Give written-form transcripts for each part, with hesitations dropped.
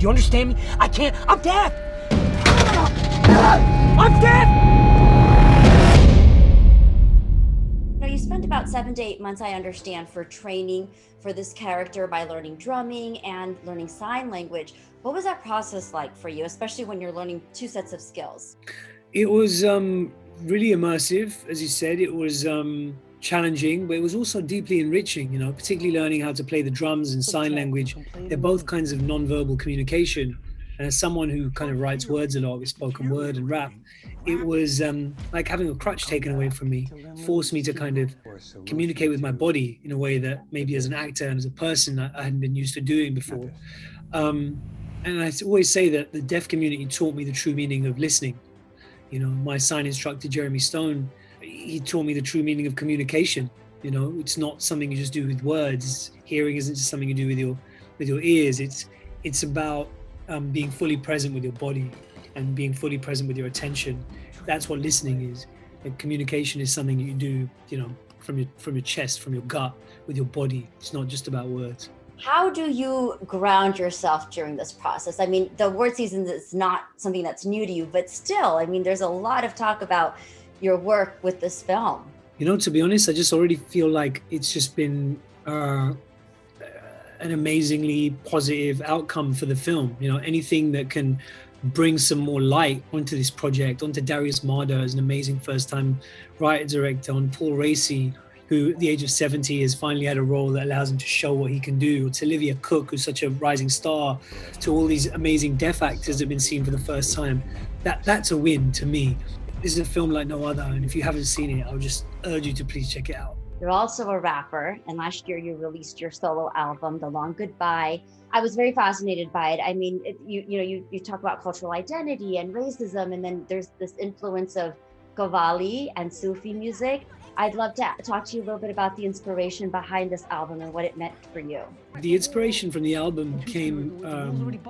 You understand me? I can't. I'm deaf. I'm deaf. You spent about 7 to 8 months, I understand, for training for this character by learning drumming and learning sign language. What was that process like for you, especially when you're learning two sets of skills? It was really immersive, as you said. It was challenging, but it was also deeply enriching, you know, particularly learning how to play the drums and sign language. They're both kinds of non-verbal communication. And as someone who kind of writes words a lot with spoken word and rap, it was like having a crutch taken away from me, forced me to kind of communicate with my body in a way that maybe as an actor and as a person I hadn't been used to doing before. And I always say that the deaf community taught me the true meaning of listening. You know, my sign instructor, Jeremy Stone, he taught me the true meaning of communication. You know, it's not something you just do with words. Hearing isn't just something you do with your ears. It's about being fully present with your body and being fully present with your attention. That's what listening is. And communication is something you do, you know, from your chest, from your gut, with your body. It's not just about words. How do you ground yourself during this process? I mean, the award season is not something that's new to you, but still, I mean, there's a lot of talk about your work with this film. You know, to be honest, I just already feel like it's just been an amazingly positive outcome for the film. You know, anything that can bring some more light onto this project, onto Darius Marder as an amazing first-time writer-director, on Paul Racy, who at the age of 70 has finally had a role that allows him to show what he can do, to Olivia Cooke, who's such a rising star, to all these amazing deaf actors that have been seen for the first time. That's a win to me. This is a film like no other, and if you haven't seen it, I would just urge you to please check it out. You're also a rapper, and last year you released your solo album, The Long Goodbye. I was very fascinated by it. I mean, you talk about cultural identity and racism, and then there's this influence of Qawwali and Sufi music. I'd love to talk to you a little bit about the inspiration behind this album and what it meant for you. The inspiration from the album came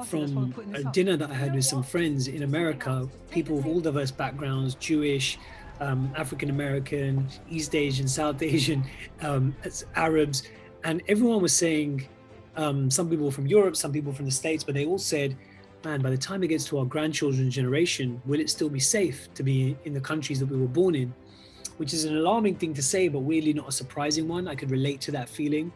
from a dinner that I had with some friends in America, people of all diverse backgrounds, Jewish, African-American, East Asian, South Asian, Arabs, and everyone was saying, some people from Europe, some people from the States, but they all said, man, by the time it gets to our grandchildren's generation, will it still be safe to be in the countries that we were born in? Which is an alarming thing to say, but weirdly not a surprising one. I could relate to that feeling.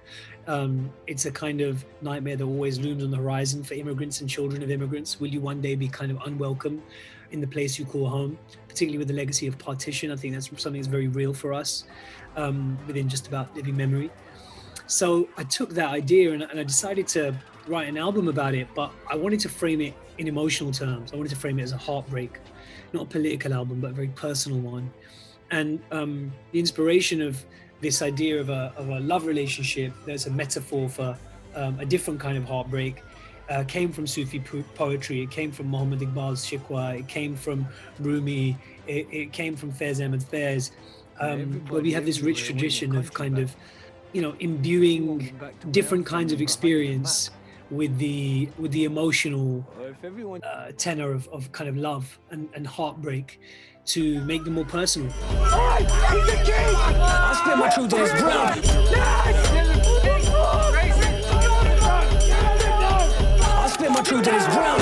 It's a kind of nightmare that always looms on the horizon for immigrants and children of immigrants. Will you one day be kind of unwelcome in the place you call home, particularly with the legacy of partition? I think that's something that's very real for us within just about living memory. So I took that idea and I decided to write an album about it, but I wanted to frame it in emotional terms. I wanted to frame it as a heartbreak, not a political album, but a very personal one. And the inspiration of this idea of a love relationship that's a metaphor for a different kind of heartbreak came from Sufi poetry. It came from Muhammad Iqbal's Shikwa. It came from Rumi. It came from Faiz Ahmed Faiz, where we have this rich tradition of kind of, you know, imbuing different kinds of experience with the emotional tenor of kind of love and heartbreak, to make them more personal. I spit my truth in his ground. I spit my truth in his ground.